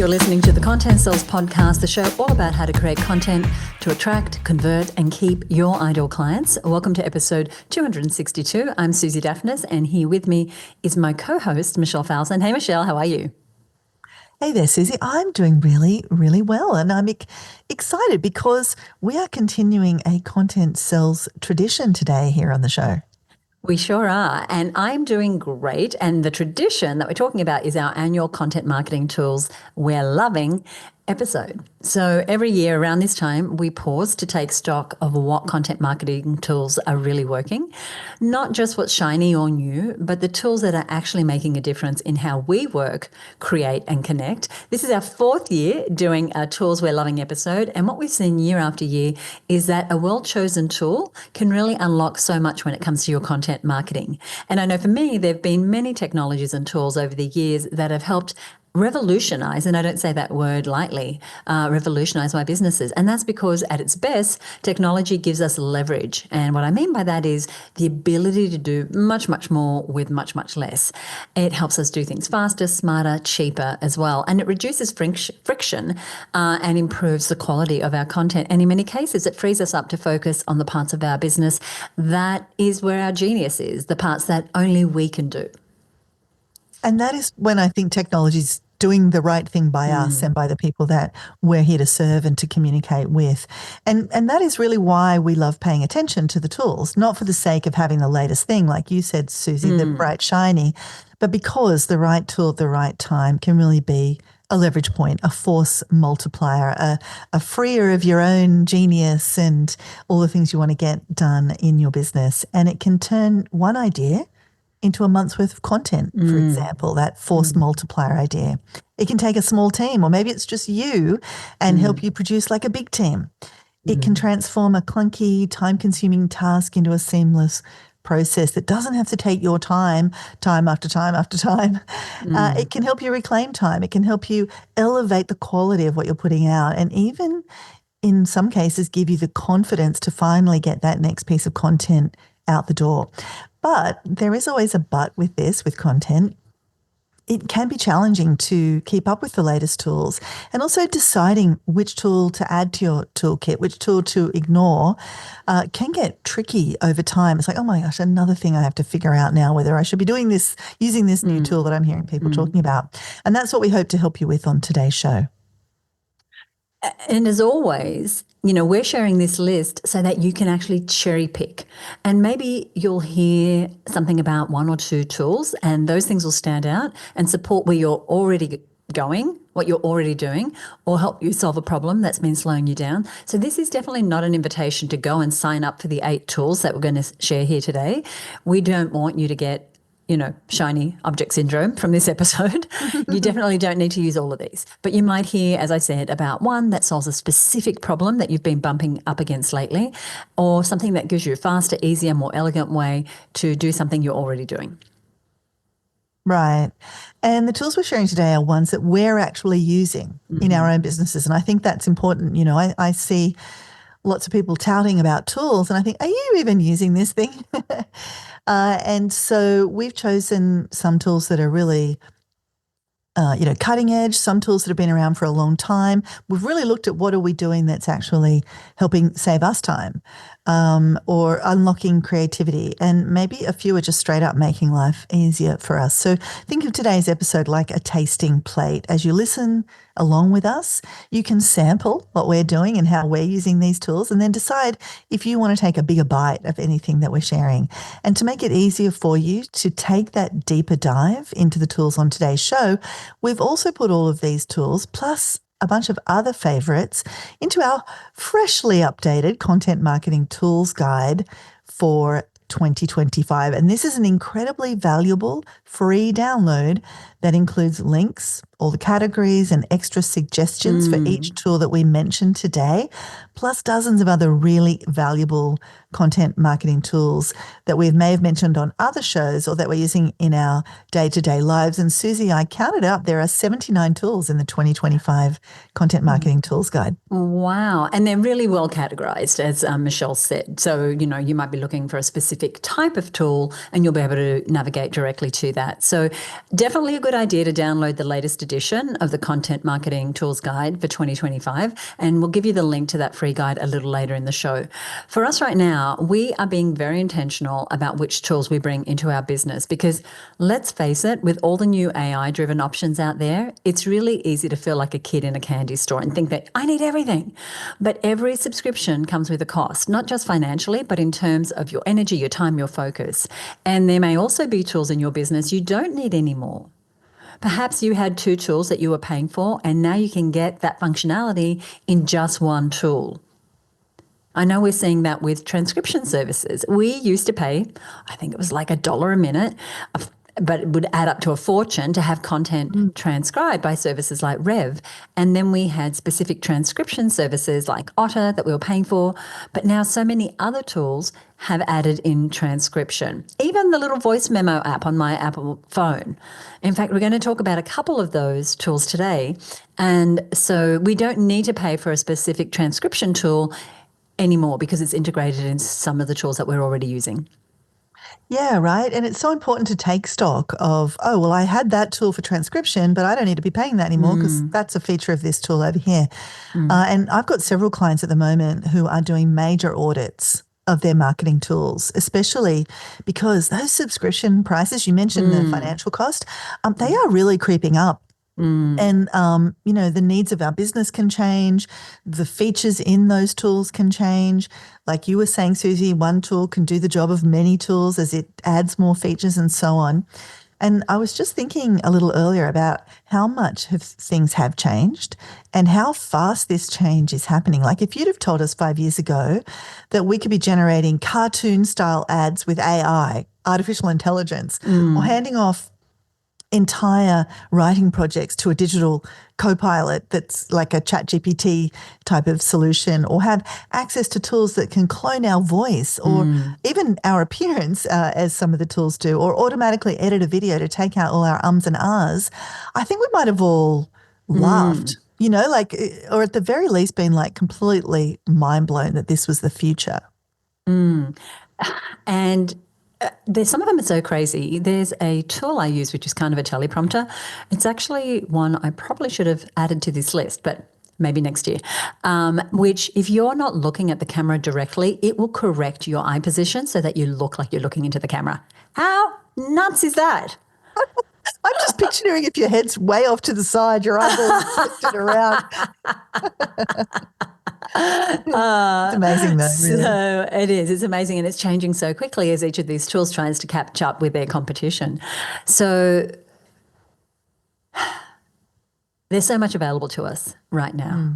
You're listening to the Content Sells podcast, the show all about how to create content to attract, convert, and keep your ideal clients. Welcome to episode 262. I'm Suzi Dafnis, and here with me is my co-host, Michelle Falzon. Hey, Michelle, how are you? Hey there, Suzi. I'm doing really, really well, and I'm excited because we are continuing a Content Sells tradition today here on the show. We sure are. And I'm doing great. And the tradition that we're talking about is our annual content marketing tools we're loving episode. So every year around this time, we pause to take stock of what content marketing tools are really working, not just what's shiny or new, but the tools that are actually making a difference in how we work, create, and connect. This is our fourth year doing a Tools We're Loving episode. And what we've seen year after year is that a well-chosen tool can really unlock so much when it comes to your content marketing. And I know for me, there have been many technologies and tools over the years that have helped revolutionize, and I don't say that word lightly, revolutionize my businesses. And that's because at its best, technology gives us leverage. And what I mean by that is the ability to do much, much more with much, much less. It helps us do things faster, smarter, cheaper as well. And it reduces friction and improves the quality of our content. And in many cases, it frees us up to focus on the parts of our business that is where our genius is, the parts that only we can do. And that is when I think technology is doing the right thing by us and by the people that we're here to serve and to communicate with. And that is really why we love paying attention to the tools, not for the sake of having the latest thing, like you said, Suzi, the bright, shiny, but because the right tool at the right time can really be a leverage point, a force multiplier, a freer of your own genius and all the things you want to get done in your business. And it can turn one idea into a month's worth of content, for example, that force multiplier idea. It can take a small team, or maybe it's just you, and help you produce like a big team. It can transform a clunky, time-consuming task into a seamless process that doesn't have to take your time after time after time. It can help you reclaim time. It can help you elevate the quality of what you're putting out, and even in some cases give you the confidence to finally get that next piece of content out the door. But there is always a but with this, with content. It can be challenging to keep up with the latest tools, and also deciding which tool to add to your toolkit, which tool to ignore, can get tricky over time. It's like, oh my gosh, another thing I have to figure out now, whether I should be doing this, using this new tool that I'm hearing people talking about. And that's what we hope to help you with on today's show. And as always, we're sharing this list so that you can actually cherry pick. And maybe you'll hear something about one or two tools, and those things will stand out and support where you're already going, what you're already doing, or help you solve a problem that's been slowing you down. So this is definitely not an invitation to go and sign up for the 8 tools that we're going to share here today. We don't want you to get shiny object syndrome from this episode. You definitely don't need to use all of these. But you might hear, as I said, about one that solves a specific problem that you've been bumping up against lately, or something that gives you a faster, easier, more elegant way to do something you're already doing. Right. And the tools we're sharing today are ones that we're actually using in our own businesses. And I think that's important. I see lots of people touting about tools, and I think, are you even using this thing? And so we've chosen some tools that are really, cutting edge, some tools that have been around for a long time. We've really looked at what are we doing that's actually helping save us time, or unlocking creativity. And maybe a few are just straight up making life easier for us. So think of today's episode like a tasting plate. As you listen along with us, you can sample what we're doing and how we're using these tools, and then decide if you want to take a bigger bite of anything that we're sharing. And to make it easier for you to take that deeper dive into the tools on today's show, we've also put all of these tools, plus a bunch of other favorites, into our freshly updated Content Marketing Tools Guide for 2025. And this is an incredibly valuable free download that includes links, all the categories, and extra suggestions for each tool that we mentioned today, plus dozens of other really valuable content marketing tools that we may have mentioned on other shows or that we're using in our day-to-day lives. And Suzi, I counted up, there are 79 tools in the 2025 Content Marketing Tools Guide. Wow. And they're really well categorized, as Michelle said. So, you might be looking for a specific type of tool and you'll be able to navigate directly to that. So definitely a good idea to download the latest edition edition of the Content Marketing Tools Guide for 2025, and we'll give you the link to that free guide a little later in the show. For us right now, we are being very intentional about which tools we bring into our business because let's face it, with all the new AI-driven options out there, it's really easy to feel like a kid in a candy store and think that I need everything. But every subscription comes with a cost, not just financially, but in terms of your energy, your time, your focus. And there may also be tools in your business you don't need anymore. Perhaps you had 2 tools that you were paying for, and now you can get that functionality in just one tool. I know we're seeing that with transcription services. We used to pay, I think it was like $1 a minute, but it would add up to a fortune to have content transcribed by services like Rev. And then we had specific transcription services like Otter that we were paying for. But now so many other tools have added in transcription, even the little voice memo app on my Apple phone. In fact, we're going to talk about a couple of those tools today. And so we don't need to pay for a specific transcription tool anymore because it's integrated in some of the tools that we're already using. Yeah, right. And it's so important to take stock of, oh, well, I had that tool for transcription, but I don't need to be paying that anymore because that's a feature of this tool over here. And I've got several clients at the moment who are doing major audits of their marketing tools, especially because those subscription prices, you mentioned the financial cost, they are really creeping up. And, the needs of our business can change. The features in those tools can change. Like you were saying, Suzi, one tool can do the job of many tools as it adds more features and so on. And I was just thinking a little earlier about how much things have changed and how fast this change is happening. Like if you'd have told us 5 years ago that we could be generating cartoon-style ads with AI, artificial intelligence, or handing off entire writing projects to a digital co-pilot that's like a ChatGPT type of solution, or have access to tools that can clone our voice or even our appearance, as some of the tools do, or automatically edit a video to take out all our ums and ahs, I think we might have all laughed, or at the very least been like completely mind blown that this was the future. And there's some of them are so crazy. There's a tool I use, which is kind of a teleprompter. It's actually one I probably should have added to this list, but maybe next year, which if you're not looking at the camera directly, it will correct your eye position so that you look like you're looking into the camera. How nuts is that? I'm just picturing if your head's way off to the side, your eyeballs twisted around. It's amazing though, really. So it is. It's amazing, and it's changing so quickly as each of these tools tries to catch up with their competition. So there's so much available to us right now.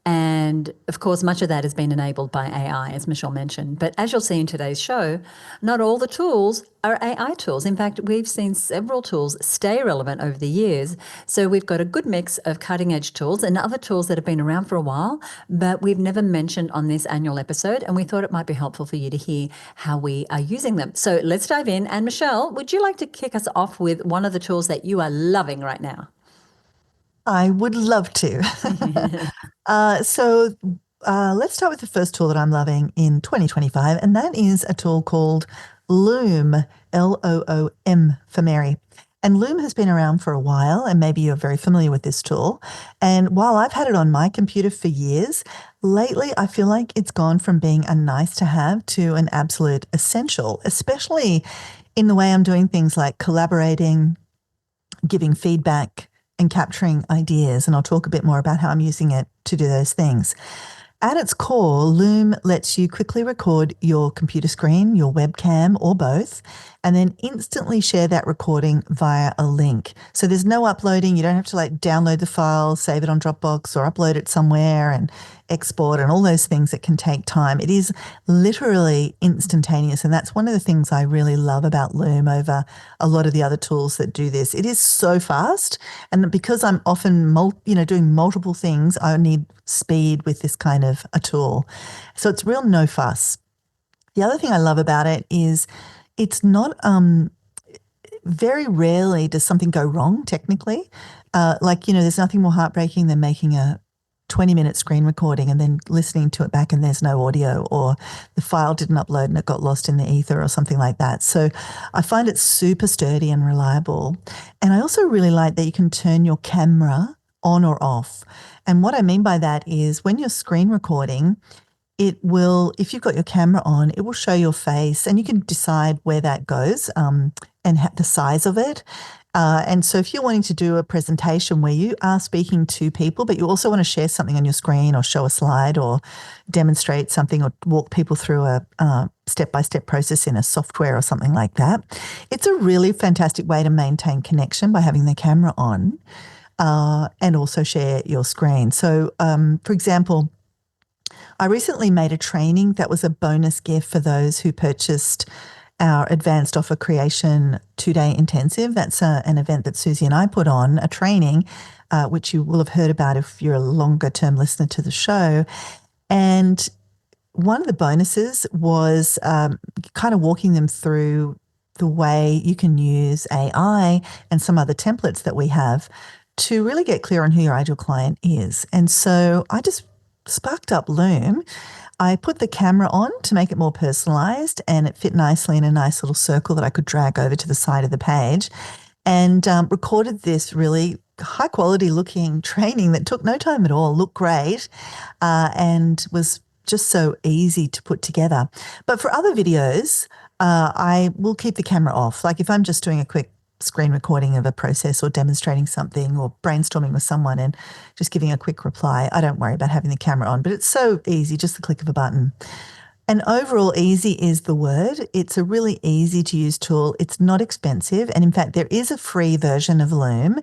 And of course, much of that has been enabled by AI, as Michelle mentioned. But as you'll see in today's show, not all the tools are AI tools. In fact, we've seen several tools stay relevant over the years. So we've got a good mix of cutting edge tools and other tools that have been around for a while, but we've never mentioned on this annual episode. And we thought it might be helpful for you to hear how we are using them. So let's dive in. And Michelle, would you like to kick us off with one of the tools that you are loving right now? I would love to. So let's start with the first tool that I'm loving in 2025, and that is a tool called Loom, Loom for Mary. And Loom has been around for a while, and maybe you're very familiar with this tool. And while I've had it on my computer for years, lately I feel like it's gone from being a nice to have to an absolute essential, especially in the way I'm doing things like collaborating, giving feedback, and capturing ideas. And I'll talk a bit more about how I'm using it to do those things. At its core, Loom lets you quickly record your computer screen, your webcam, or both, and then instantly share that recording via a link. So there's no uploading. You don't have to download the file, save it on Dropbox, or upload it somewhere and export and all those things that can take time. It is literally instantaneous. And that's one of the things I really love about Loom over a lot of the other tools that do this. It is so fast. And because I'm often doing multiple things, I need speed with this kind of a tool. So it's real no fuss. The other thing I love about it is it's not very rarely does something go wrong technically. There's nothing more heartbreaking than making a 20-minute screen recording and then listening to it back and there's no audio, or the file didn't upload and it got lost in the ether or something like that. So I find it super sturdy and reliable. And I also really like that you can turn your camera on or off. And what I mean by that is when you're screen recording, it will, if you've got your camera on, it will show your face and you can decide where that goes and the size of it. And so if you're wanting to do a presentation where you are speaking to people, but you also want to share something on your screen or show a slide or demonstrate something or walk people through a step-by-step process in a software or something like that, it's a really fantastic way to maintain connection by having the camera on and also share your screen. So, for example, I recently made a training that was a bonus gift for those who purchased our Advanced Offer Creation 2-day intensive. That's an event that Suzi and I put on, a training, which you will have heard about if you're a longer term listener to the show. And one of the bonuses was kind of walking them through the way you can use AI and some other templates that we have to really get clear on who your ideal client is. And so I just sparked up Loom. I put the camera on to make it more personalized, and it fit nicely in a nice little circle that I could drag over to the side of the page, and recorded this really high quality looking training that took no time at all, looked great, and was just so easy to put together. But for other videos, I will keep the camera off. Like if I'm just doing a quick screen recording of a process or demonstrating something or brainstorming with someone and just giving a quick reply, I don't worry about having the camera on, but it's so easy, just the click of a button. And overall, easy is the word. It's a really easy to use tool. It's not expensive. And in fact, there is a free version of Loom.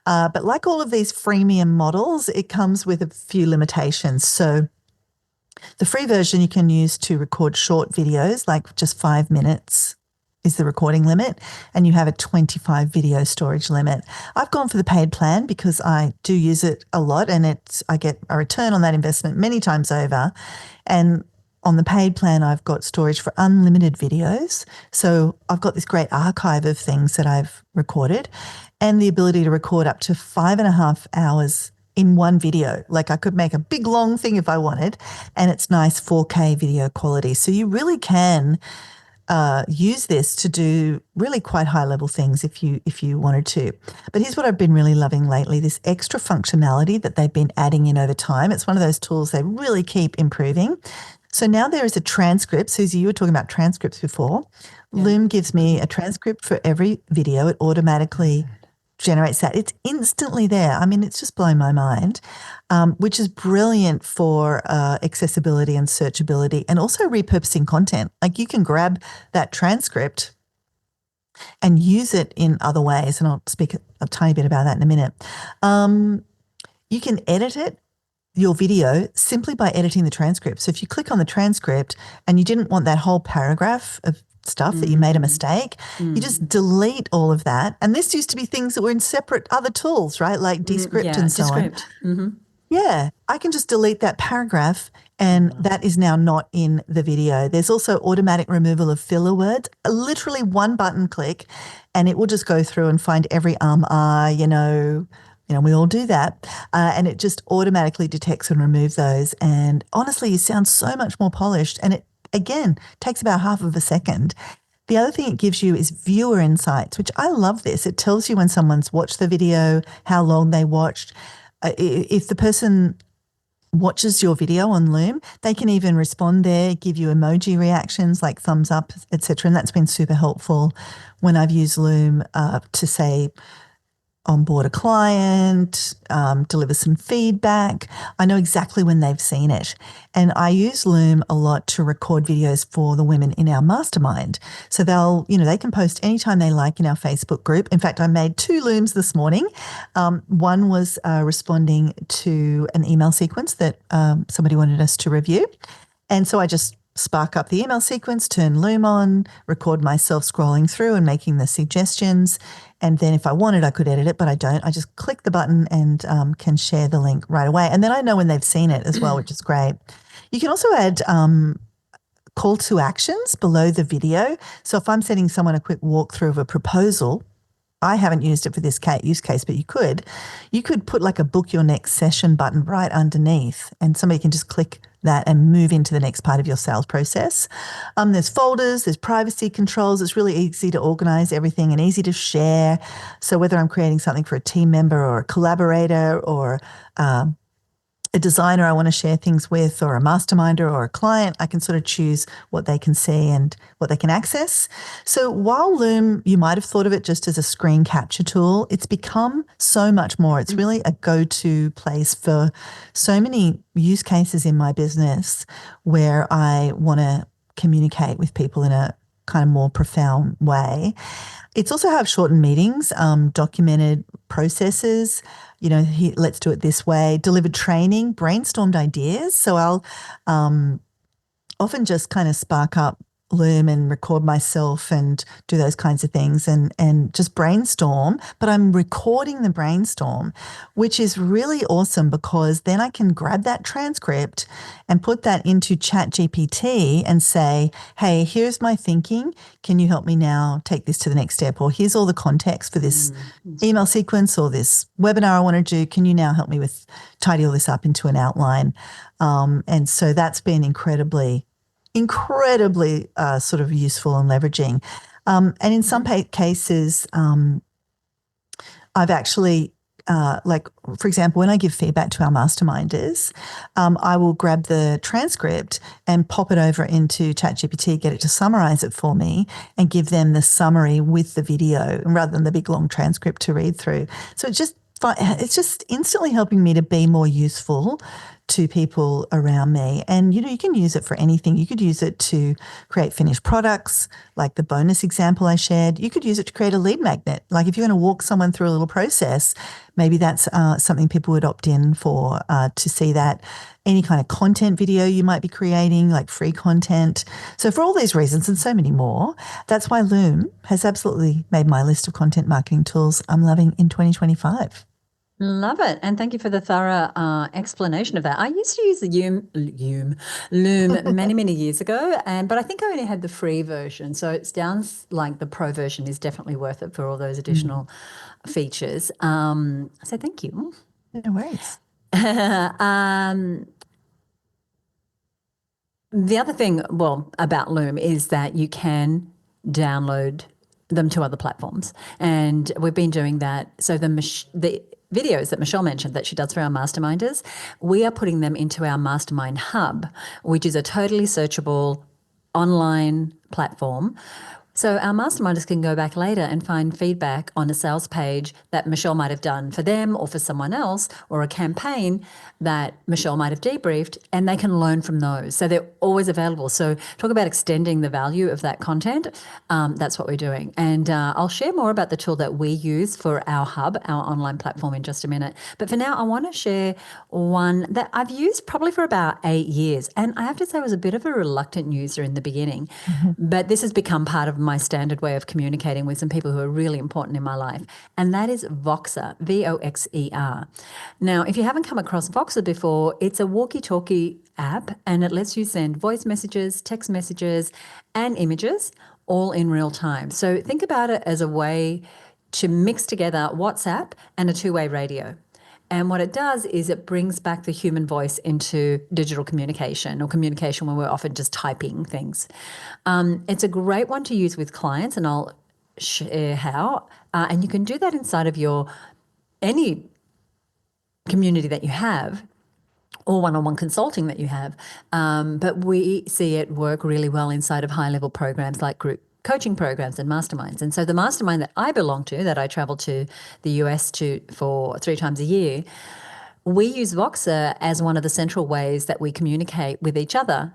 But like all of these freemium models, it comes with a few limitations. So the free version you can use to record short videos, like just 5 minutes is the recording limit, and you have a 25 video storage limit. I've gone for the paid plan because I do use it a lot, and I get a return on that investment many times over. And on the paid plan, I've got storage for unlimited videos. So I've got this great archive of things that I've recorded and the ability to record up to 5.5 hours in one video. Like I could make a big long thing if I wanted, and it's nice 4K video quality. So you really can use this to do really quite high level things if you wanted to. But here's what I've been really loving lately, this extra functionality that they've been adding in over time. It's one of those tools they really keep improving. So now there is a transcript. Suzi, you were talking about transcripts before. Yeah. Loom gives me a transcript for every video. It automatically generates that. It's instantly there. I mean, it's just blown my mind, which is brilliant for accessibility and searchability and also repurposing content. Like you can grab that transcript and use it in other ways. And I'll speak a tiny bit about that in a minute. You can edit it, your video, simply by editing the transcript. So if you click on the transcript and you didn't want that whole paragraph of stuff that you made a mistake, you just delete all of that. And this used to be things that were in separate other tools, right? Like Descript and so on. Mm-hmm. Yeah, I can just delete that paragraph and that is now not in the video. There's also automatic removal of filler words, literally one button click, and it will just go through and find every we all do that. And it just automatically detects and removes those. And honestly, you sound so much more polished, and it again, takes about half of a second. The other thing it gives you is viewer insights, which I love this. It tells you when someone's watched the video, how long they watched. If the person watches your video on Loom, they can even respond there, give you emoji reactions like thumbs up, etc. And that's been super helpful when I've used Loom to say, onboard a client, deliver some feedback. I know exactly when they've seen it. And I use Loom a lot to record videos for the women in our mastermind. So they can post anytime they like in our Facebook group. In fact, I made 2 Looms this morning. One was responding to an email sequence that somebody wanted us to review. And so I just spark up the email sequence, turn Loom on, record myself scrolling through and making the suggestions. And then if I wanted, I could edit it, but I don't. I just click the button and can share the link right away. And then I know when they've seen it as well, which is great. You can also add call to actions below the video. So if I'm sending someone a quick walkthrough of a proposal, I haven't used it for this use case, but you could put like a book your next session button right underneath, and somebody can just click that and move into the next part of your sales process. There's folders, there's privacy controls. It's really easy to organize everything and easy to share. So whether I'm creating something for a team member or a collaborator or a designer I want to share things with, or a masterminder or a client, I can sort of choose what they can see and what they can access. So while Loom, you might have thought of it just as a screen capture tool, it's become so much more. It's really a go-to place for so many use cases in my business where I want to communicate with people in a kind of more profound way. It's also have shortened meetings, documented processes, let's do it this way, delivered training, brainstormed ideas. So I'll often just kind of spark up Loom and record myself and do those kinds of things and just brainstorm, but I'm recording the brainstorm, which is really awesome because then I can grab that transcript and put that into ChatGPT and say, hey, here's my thinking. Can you help me now take this to the next step? Or here's all the context for this email sequence or this webinar I want to do. Can you now help me with tidy all this up into an outline? And so that's been incredibly sort of useful and leveraging. And in some cases, I've actually, for example, when I give feedback to our masterminders, I will grab the transcript and pop it over into ChatGPT, get it to summarize it for me and give them the summary with the video rather than the big long transcript to read through. So it's just instantly helping me to be more useful to people around me. And, you can use it for anything. You could use it to create finished products, like the bonus example I shared. You could use it to create a lead magnet. Like if you're going to walk someone through a little process, maybe that's something people would opt in for to see that. Any kind of content video you might be creating, like free content. So for all these reasons and so many more, that's why Loom has absolutely made my list of content marketing tools I'm loving in 2025. Love it. And thank you for the thorough explanation of that. I used to use the Loom many, many years ago, but I think I only had the free version. So it sounds like the pro version is definitely worth it for all those additional features. So thank you. No worries. The other thing, about Loom is that you can download them to other platforms. And we've been doing that. So the videos that Michelle mentioned that she does for our masterminders, we are putting them into our Mastermind Hub, which is a totally searchable online platform. So our masterminders can go back later and find feedback on a sales page that Michelle might have done for them or for someone else, or a campaign that Michelle might have debriefed, and they can learn from those. So they're always available. So talk about extending the value of that content. That's what we're doing. And I'll share more about the tool that we use for our hub, our online platform, in just a minute. But for now, I want to share one that I've used probably for about 8 years. And I have to say I was a bit of a reluctant user in the beginning, but this has become part of my standard way of communicating with some people who are really important in my life, and that is Voxer, Voxer. Now, if you haven't come across Voxer before, it's a walkie-talkie app, and it lets you send voice messages, text messages, and images all in real time. So think about it as a way to mix together WhatsApp and a two-way radio. And what it does is it brings back the human voice into digital communication, or communication when we're often just typing things. It's a great one to use with clients, and I'll share how. And you can do that inside of any community that you have, or one-on-one consulting that you have. But we see it work really well inside of high-level programs like group coaching programs and masterminds. And so the mastermind that I belong to, that I travel to the US for 3 times a year, we use Voxer as one of the central ways that we communicate with each other.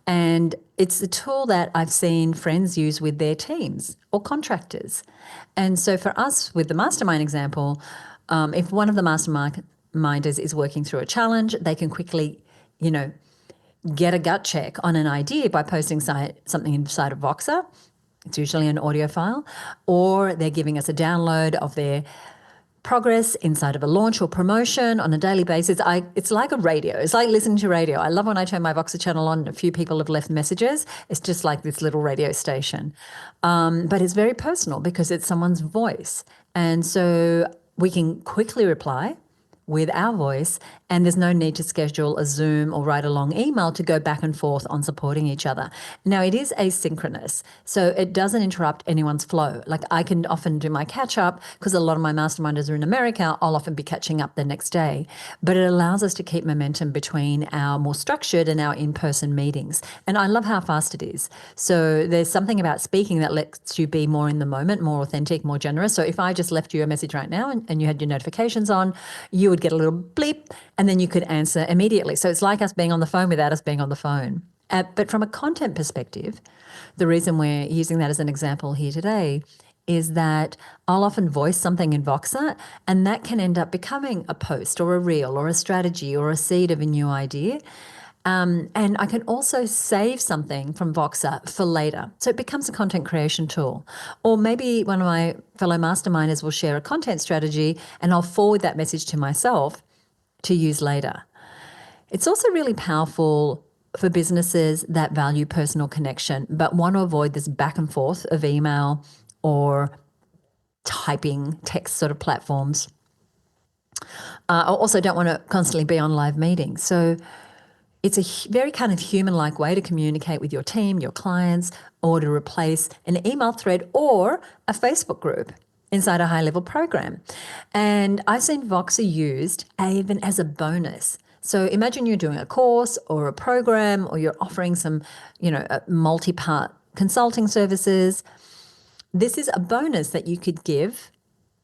And it's a tool that I've seen friends use with their teams or contractors. And so for us, with the mastermind example, if one of the masterminders is working through a challenge, they can quickly, get a gut check on an idea by posting something inside of Voxer. It's usually an audio file, or they're giving us a download of their progress inside of a launch or promotion on a daily basis. It's like a radio. It's like listening to radio. I love when I turn my Voxer channel on and a few people have left messages. It's just like this little radio station. But it's very personal because it's someone's voice. And so we can quickly reply with our voice, and there's no need to schedule a Zoom or write a long email to go back and forth on supporting each other. Now, it is asynchronous, so it doesn't interrupt anyone's flow. Like, I can often do my catch up because a lot of my masterminders are in America. I'll often be catching up the next day, but it allows us to keep momentum between our more structured and our in-person meetings. And I love how fast it is. So there's something about speaking that lets you be more in the moment, more authentic, more generous. So if I just left you a message right now and you had your notifications on, you would get a little bleep and then you could answer immediately. So it's like us being on the phone without us being on the phone. But from a content perspective, the reason we're using that as an example here today is that I'll often voice something in Voxer, and that can end up becoming a post or a reel or a strategy or a seed of a new idea. And I can also save something from Voxer for later. So it becomes a content creation tool. Or maybe one of my fellow masterminders will share a content strategy and I'll forward that message to myself to use later. It's also really powerful for businesses that value personal connection but want to avoid this back and forth of email or typing text sort of platforms. I also don't want to constantly be on live meetings. So it's a very kind of human-like way to communicate with your team, your clients, or to replace an email thread or a Facebook group inside a high-level program. And I've seen Voxer used even as a bonus. So imagine you're doing a course or a program, or you're offering some, multi-part consulting services. This is a bonus that you could give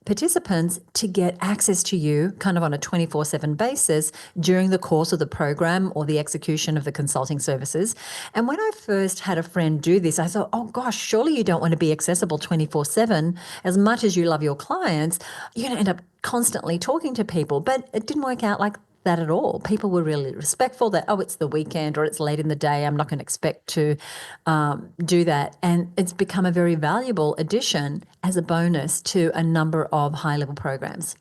participants to get access to you kind of on a 24/7 basis during the course of the program or the execution of the consulting services. And when I first had a friend do this, I thought, oh gosh, surely you don't want to be accessible 24/7. As much as you love your clients, you're going to end up constantly talking to people. But it didn't work out like that at all. People were really respectful that, oh, it's the weekend or it's late in the day. I'm not going to expect to do that. And it's become a very valuable addition as a bonus to a number of high-level programs.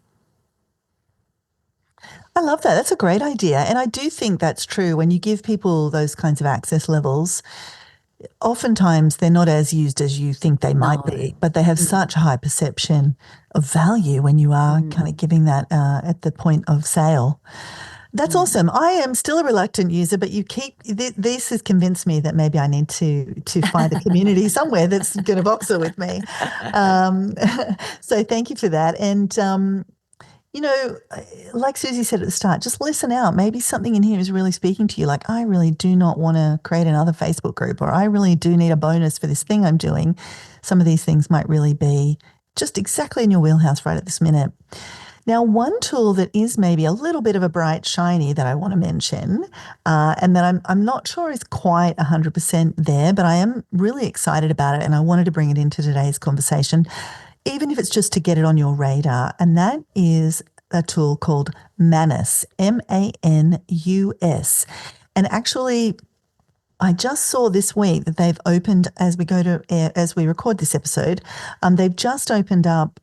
I love that. That's a great idea. And I do think that's true. When you give people those kinds of access levels, oftentimes they're not as used as you think they might be, but they have such a high perception of value when you are kind of giving that at the point of sale. That's awesome. I am still a reluctant user, but this has convinced me that maybe I need to find a community somewhere that's going to Voxer with me. So thank you for that. And like Suzi said at the start, just listen out. Maybe something in here is really speaking to you. Like, I really do not want to create another Facebook group, or I really do need a bonus for this thing I'm doing. Some of these things might really be just exactly in your wheelhouse right at this minute. Now, one tool that is maybe a little bit of a bright shiny that I want to mention, and that I'm not sure is quite 100% there, but I am really excited about it, and I wanted to bring it into today's conversation, even if it's just to get it on your radar, and that is a tool called Manus, Manus. And actually, I just saw this week that they've opened, as we record this episode, they've just opened up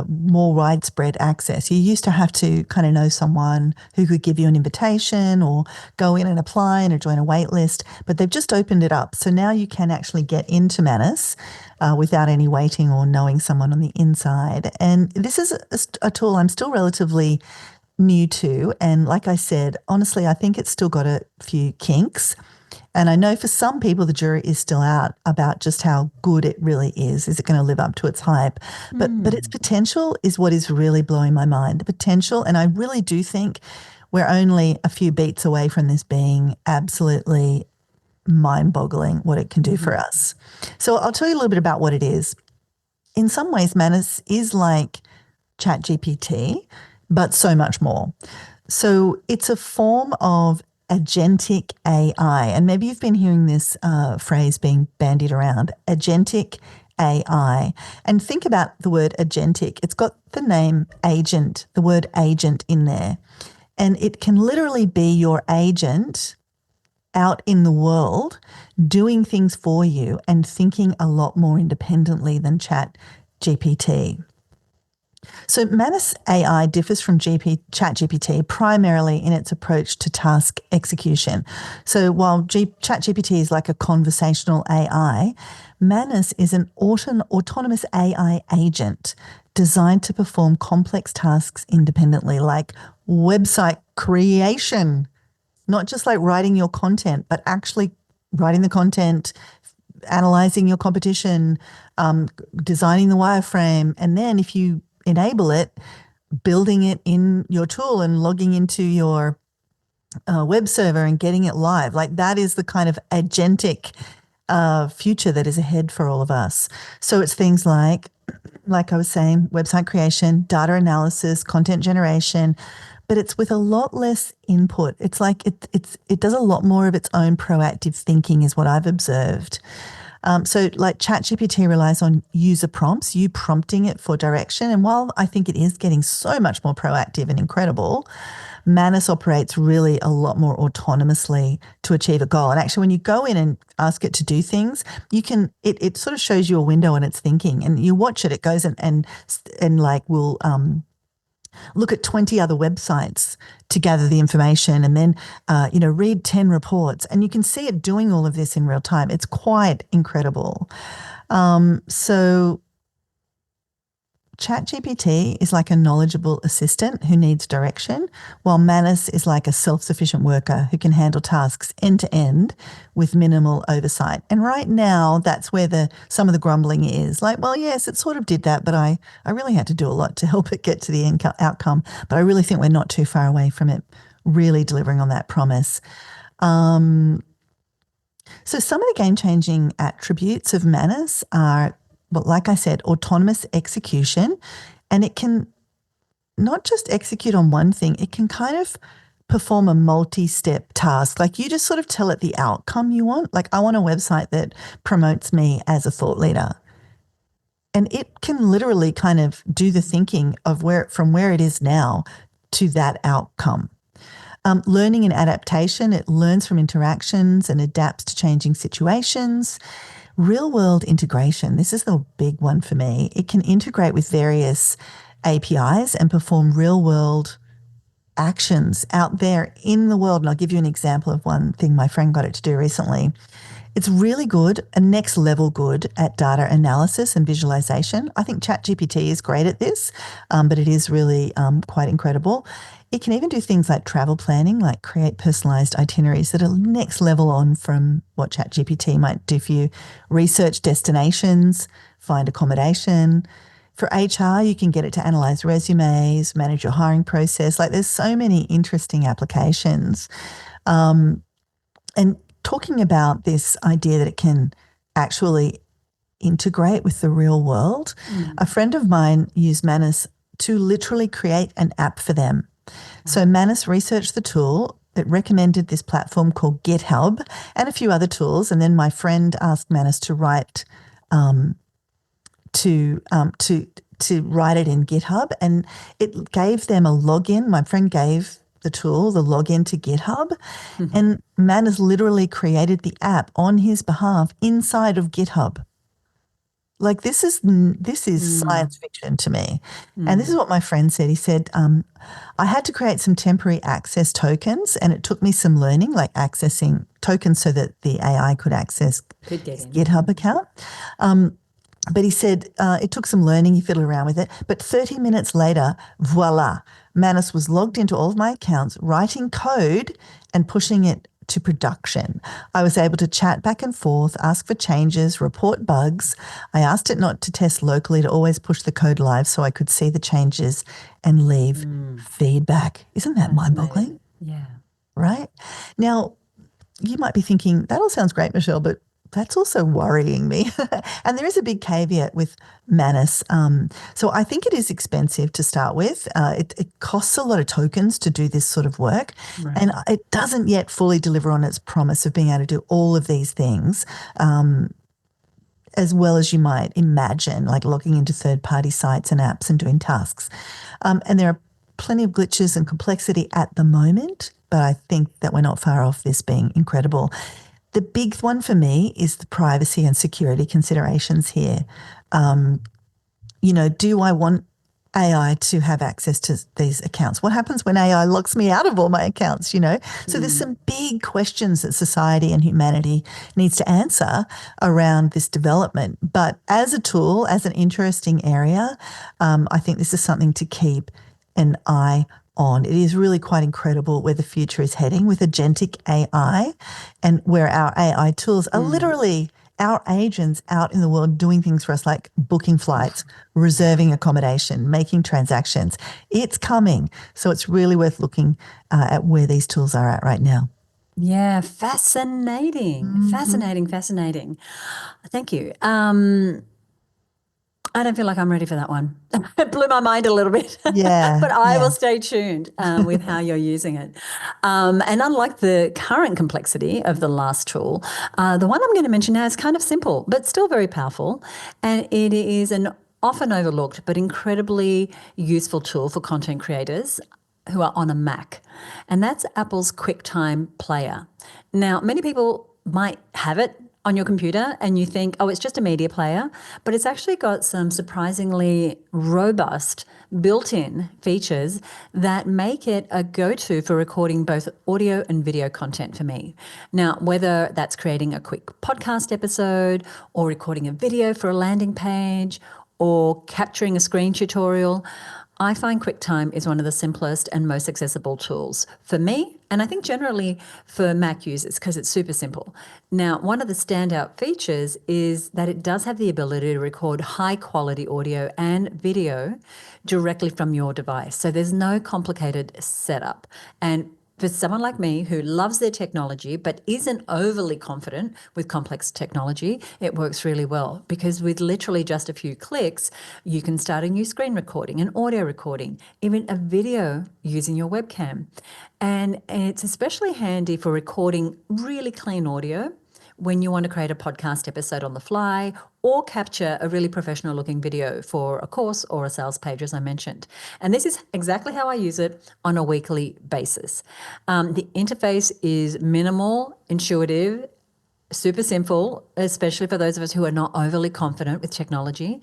more widespread access. You used to have to kind of know someone who could give you an invitation or go in and apply and join a wait list, but they've just opened it up. So now you can actually get into Manus without any waiting or knowing someone on the inside. And this is a tool I'm still relatively new to. And like I said, honestly, I think it's still got a few kinks. And I know for some people, the jury is still out about just how good it really is. Is it going to live up to its hype? But its potential is what is really blowing my mind. The potential, and I really do think we're only a few beats away from this being absolutely mind-boggling what it can do for us. So I'll tell you a little bit about what it is. In some ways, Manus is like ChatGPT, but so much more. So it's a form of agentic AI. And maybe you've been hearing this phrase being bandied around, agentic AI. And think about the word agentic. It's got the name agent, the word agent in there. And it can literally be your agent out in the world doing things for you and thinking a lot more independently than ChatGPT. So Manus AI differs from ChatGPT primarily in its approach to task execution. So while ChatGPT is like a conversational AI, Manus is an autonomous AI agent designed to perform complex tasks independently, like website creation, not just like writing your content, but actually writing the content, analyzing your competition, designing the wireframe, and then if you enable it, building it in your tool and logging into your web server and getting it live. Like that is the kind of agentic future that is ahead for all of us. So it's things like I was saying, website creation, data analysis, content generation, but it's with a lot less input. It's like it does a lot more of its own proactive thinking is what I've observed. So like ChatGPT relies on user prompts, you prompting it for direction. And while I think it is getting so much more proactive and incredible, Manus operates really a lot more autonomously to achieve a goal. And actually, when you go in and ask it to do things, you can, it sort of shows you a window in its thinking and you watch it, it goes and like will, look at 20 other websites to gather the information and then, read 10 reports. And you can see it doing all of this in real time. It's quite incredible. So ChatGPT is like a knowledgeable assistant who needs direction, while Manus is like a self-sufficient worker who can handle tasks end to end with minimal oversight. And right now, that's where some of the grumbling is. Like, well, yes, it sort of did that, but I really had to do a lot to help it get to the outcome. But I really think we're not too far away from it really delivering on that promise. So some of the game-changing attributes of Manus are, well, like I said, autonomous execution, and it can not just execute on one thing, it can kind of perform a multi-step task. Like you just sort of tell it the outcome you want. Like I want a website that promotes me as a thought leader. And it can literally kind of do the thinking of from where it is now to that outcome. Learning and adaptation, it learns from interactions and adapts to changing situations. Real-world integration, this is the big one for me. It can integrate with various APIs and perform real-world actions out there in the world. And I'll give you an example of one thing my friend got it to do recently. It's really good, a next level good at data analysis and visualization. I think ChatGPT is great at this, but it is really quite incredible. It can even do things like travel planning, like create personalized itineraries that are next level on from what ChatGPT might do for you. Research destinations, find accommodation. For HR, you can get it to analyze resumes, manage your hiring process. Like there's so many interesting applications. And talking about this idea that it can actually integrate with the real world, a friend of mine used Manus to literally create an app for them. So Manus researched the tool. It recommended this platform called GitHub and a few other tools. And then my friend asked Manus to write to write it in GitHub, and it gave them a login. My friend gave the tool the login to GitHub, and Manus literally created the app on his behalf inside of GitHub. Like this is science fiction to me. And this is what my friend said. He said, I had to create some temporary access tokens, and it took me some learning, like accessing tokens so that the AI could access his GitHub account. But he said it took some learning. He fiddled around with it. But 30 minutes later, voila, Manus was logged into all of my accounts, writing code and pushing it to production. I was able to chat back and forth, ask for changes, report bugs. I asked it not to test locally, to always push the code live so I could see the changes and leave feedback. Isn't that mind-boggling? Yeah. Right? Now, you might be thinking, that all sounds great, Michelle, but that's also worrying me. And there is a big caveat with Manus. So I think it is expensive to start with. It costs a lot of tokens to do this sort of work. Right. And it doesn't yet fully deliver on its promise of being able to do all of these things as well as you might imagine, like logging into third-party sites and apps and doing tasks. And there are plenty of glitches and complexity at the moment, but I think that we're not far off this being incredible. The big one for me is the privacy and security considerations here. Do I want AI to have access to these accounts? What happens when AI locks me out of all my accounts, you know? So there's some big questions that society and humanity needs to answer around this development. But as a tool, as an interesting area, I think this is something to keep an eye on. It is really quite incredible where the future is heading with agentic AI, and where our AI tools are literally our agents out in the world doing things for us, like booking flights, reserving accommodation, making transactions. It's coming. So it's really worth looking at where these tools are at right now. Yeah, fascinating. Fascinating. Thank you. I don't feel like I'm ready for that one. It blew my mind a little bit, Yeah. but I yeah. will stay tuned with how you're using it. And unlike the current complexity of the last tool, the one I'm going to mention now is kind of simple, but still very powerful. And it is an often overlooked but incredibly useful tool for content creators who are on a Mac. And that's Apple's QuickTime Player. Now, many people might have it on your computer and you think, oh, it's just a media player, but it's actually got some surprisingly robust built-in features that make it a go-to for recording both audio and video content for me. Now, whether that's creating a quick podcast episode or recording a video for a landing page or capturing a screen tutorial, I find QuickTime is one of the simplest and most accessible tools for me, and I think generally for Mac users, because it's super simple. Now, one of the standout features is that it does have the ability to record high quality audio and video directly from your device. So there's no complicated setup. And for someone like me who loves their technology but isn't overly confident with complex technology, it works really well, because with literally just a few clicks, you can start a new screen recording, an audio recording, even a video using your webcam. And it's especially handy for recording really clean audio when you want to create a podcast episode on the fly or capture a really professional looking video for a course or a sales page, as I mentioned. And this is exactly how I use it on a weekly basis. The interface is minimal, intuitive, super simple, especially for those of us who are not overly confident with technology.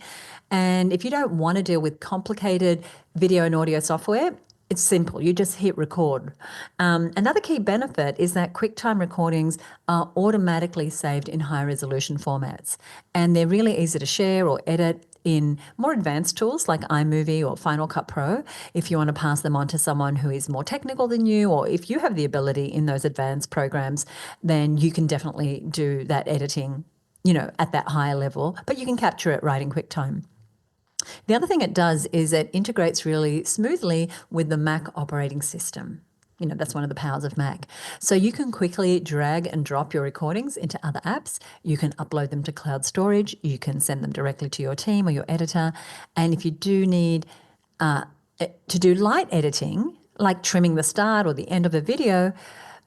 And if you don't want to deal with complicated video and audio software, it's simple. You just hit record. Another key benefit is that QuickTime recordings are automatically saved in high resolution formats, and they're really easy to share or edit in more advanced tools like iMovie or Final Cut Pro if you want to pass them on to someone who is more technical than you, or if you have the ability in those advanced programs, then you can definitely do that editing, at that higher level, but you can capture it right in QuickTime. The other thing it does is it integrates really smoothly with the Mac operating system. That's one of the powers of Mac. So you can quickly drag and drop your recordings into other apps. You can upload them to cloud storage. You can send them directly to your team or your editor. And if you do need to do light editing, like trimming the start or the end of a video,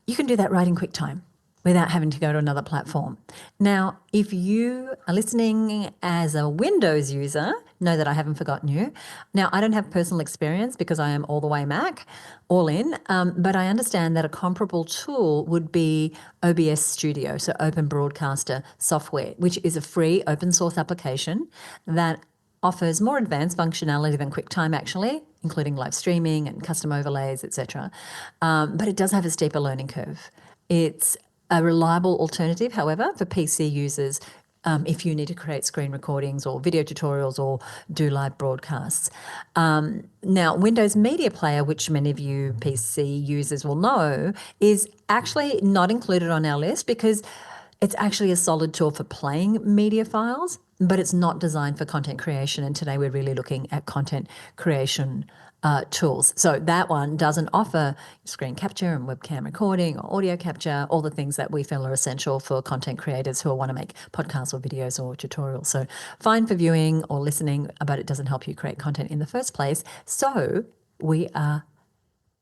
you can do that right in QuickTime without having to go to another platform. Now, if you are listening as a Windows user, know that I haven't forgotten you. Now, I don't have personal experience because I am all the way Mac, all in, but I understand that a comparable tool would be OBS Studio, so Open Broadcaster software, which is a free open source application that offers more advanced functionality than QuickTime actually, including live streaming and custom overlays, etc. But it does have a steeper learning curve. It's a reliable alternative, however, for PC users if you need to create screen recordings or video tutorials or do live broadcasts. Now, Windows Media Player, which many of you PC users will know, is actually not included on our list because it's actually a solid tool for playing media files, but it's not designed for content creation. And today we're really looking at content creation tools. So that one doesn't offer screen capture and webcam recording or audio capture, all the things that we feel are essential for content creators who want to make podcasts or videos or tutorials. So fine for viewing or listening, but it doesn't help you create content in the first place. So we are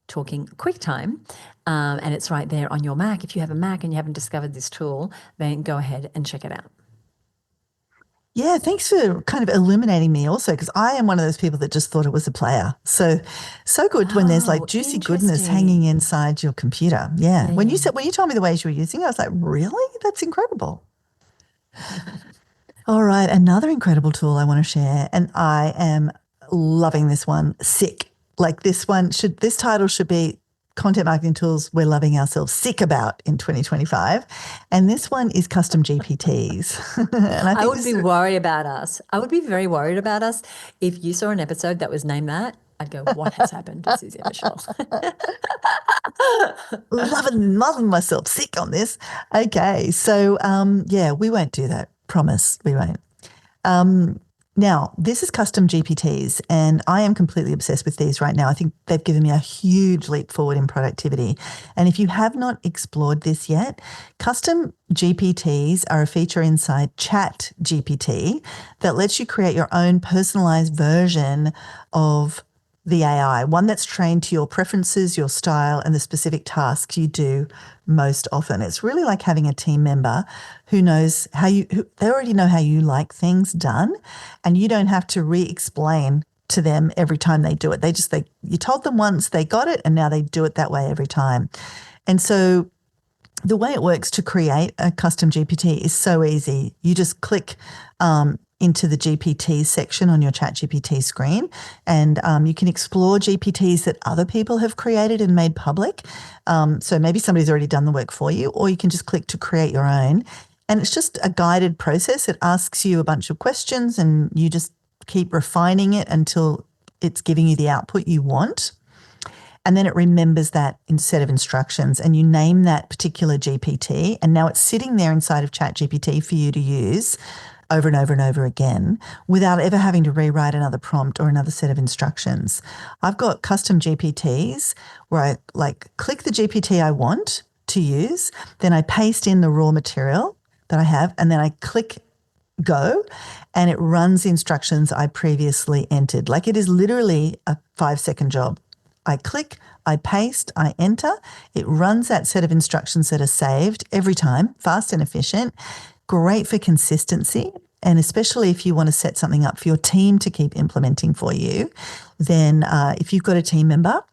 talking QuickTime, and it's right there on your Mac. If you have a Mac and you haven't discovered this tool, then go ahead and check it out. Yeah, thanks for kind of illuminating me also, because I am one of those people that just thought it was a player. So good when there's like juicy goodness hanging inside your computer. Yeah. When you told me the ways you were using it, I was like, really? That's incredible. All right, another incredible tool I want to share, and I am loving this one. Sick. Like this title should be Content Marketing Tools We're Loving Ourselves Sick About in 2025. And this one is custom GPTs. And I would be worried about us. I would be very worried about us if you saw an episode that was named that. I'd go, what has happened to Suzi and Michelle? loving myself sick on this. Okay. So, we won't do that. Promise we won't. Now, this is custom GPTs, and I am completely obsessed with these right now. I think they've given me a huge leap forward in productivity. And if you have not explored this yet, custom GPTs are a feature inside Chat GPT that lets you create your own personalized version of the AI, one that's trained to your preferences, your style, and the specific tasks you do most often. It's really like having a team member who knows they already know how you like things done, and you don't have to re-explain to them every time they do it. You told them once, they got it, and now they do it that way every time. And so the way it works to create a custom GPT is so easy. You just click into the GPT section on your ChatGPT screen, and you can explore GPTs that other people have created and made public. So maybe somebody's already done the work for you, or you can just click to create your own. And it's just a guided process. It asks you a bunch of questions, and you just keep refining it until it's giving you the output you want. And then it remembers that set of instructions, and you name that particular GPT, and now it's sitting there inside of ChatGPT for you to use over and over and over again without ever having to rewrite another prompt or another set of instructions. I've got custom GPTs where I click the GPT I want to use, then I paste in the raw material that I have, and then I click go, and it runs the instructions I previously entered. Like, it is literally a 5-second job. I click, I paste, I enter. It runs that set of instructions that are saved every time, fast and efficient. Great for consistency, and especially if you want to set something up for your team to keep implementing for you, then if you've got a team member,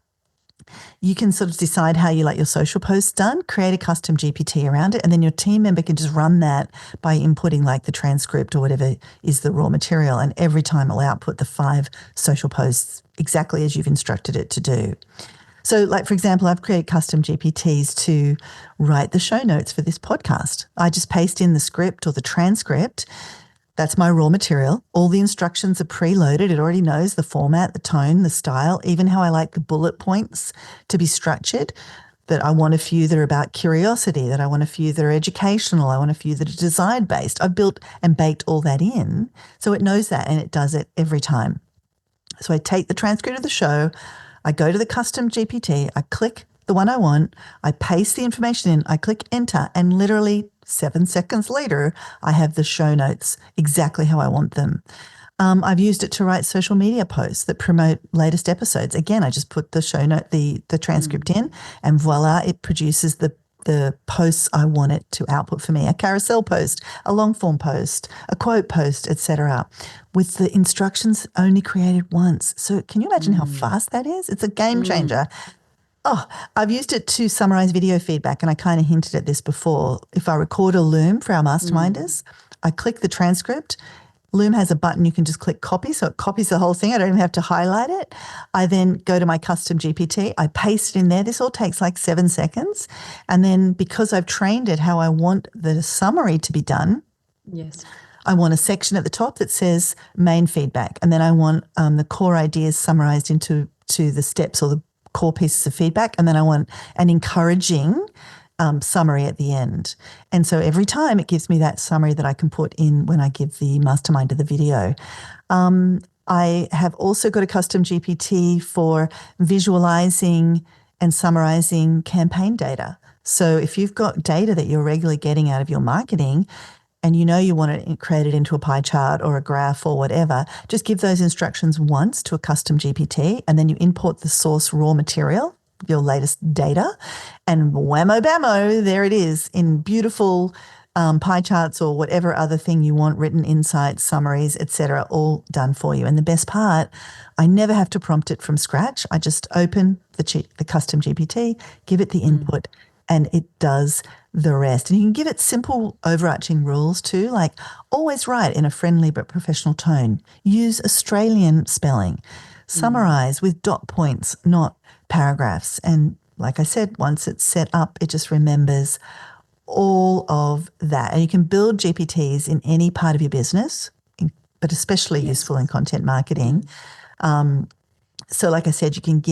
you can sort of decide how you like your social posts done, create a custom GPT around it, and then your team member can just run that by inputting like the transcript or whatever is the raw material, and every time it'll output the 5 social posts exactly as you've instructed it to do. So, like, for example, I've created custom GPTs to write the show notes for this podcast. I just paste in the script or the transcript. That's my raw material. All the instructions are preloaded. It already knows the format, the tone, the style, even how I like the bullet points to be structured, that I want a few that are about curiosity, that I want a few that are educational, I want a few that are design-based. I've built and baked all that in, so it knows that, and it does it every time. So I take the transcript of the show, I go to the custom GPT, I click the one I want, I paste the information in, I click enter, and literally 7 seconds later, I have the show notes exactly how I want them. I've used it to write social media posts that promote latest episodes. Again, I just put the show note, the transcript in, and voila, it produces the posts I want it to output for me. A carousel post, a long form post, a quote post, etc., with the instructions only created once. So can you imagine how fast that is? It's a game changer. Oh, I've used it to summarize video feedback, and I kind of hinted at this before. If I record a Loom for our masterminders, I click the transcript. Loom has a button you can just click copy, so it copies the whole thing. I don't even have to highlight it. I then go to my custom GPT. I paste it in there. This all takes like 7 seconds. And then because I've trained it how I want the summary to be done, yes, I want a section at the top that says main feedback. And then I want the core ideas summarized into the steps or the core pieces of feedback. And then I want an encouraging summary at the end. And so every time it gives me that summary that I can put in when I give the mastermind of the video. I have also got a custom GPT for visualizing and summarizing campaign data. So if you've got data that you're regularly getting out of your marketing, and you know you want it created into a pie chart or a graph or whatever, just give those instructions once to a custom GPT, and then you import the source raw material, your latest data, and whammo bammo, there it is in beautiful pie charts or whatever other thing you want, written insights, summaries, etc., all done for you. And the best part, I never have to prompt it from scratch. I just open the custom GPT, give it the input, and it does the rest. And you can give it simple overarching rules too, like always write in a friendly but professional tone. Use Australian spelling. Summarize with dot points, not paragraphs. And like I said, once it's set up, it just remembers all of that. And you can build GPTs in any part of your business, but especially useful in content marketing. So like I said, you can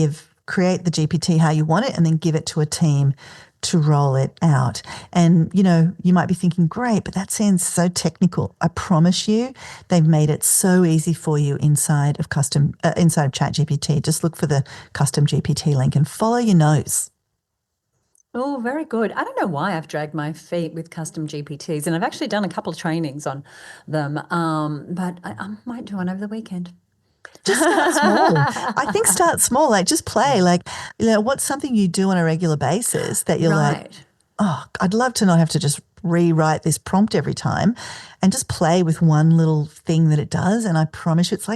create the GPT how you want it and then give it to a team to roll it out. And, you might be thinking, great, but that sounds so technical. I promise you, they've made it so easy for you inside of ChatGPT. Just look for the custom GPT link and follow your nose. Oh, very good. I don't know why I've dragged my feet with custom GPTs, and I've actually done a couple of trainings on them, but I might do one over the weekend. Just start small. I think start small, like just play. Like, what's something you do on a regular basis that you're like, oh, I'd love to not have to just rewrite this prompt every time, and just play with one little thing that it does. And I promise you, it's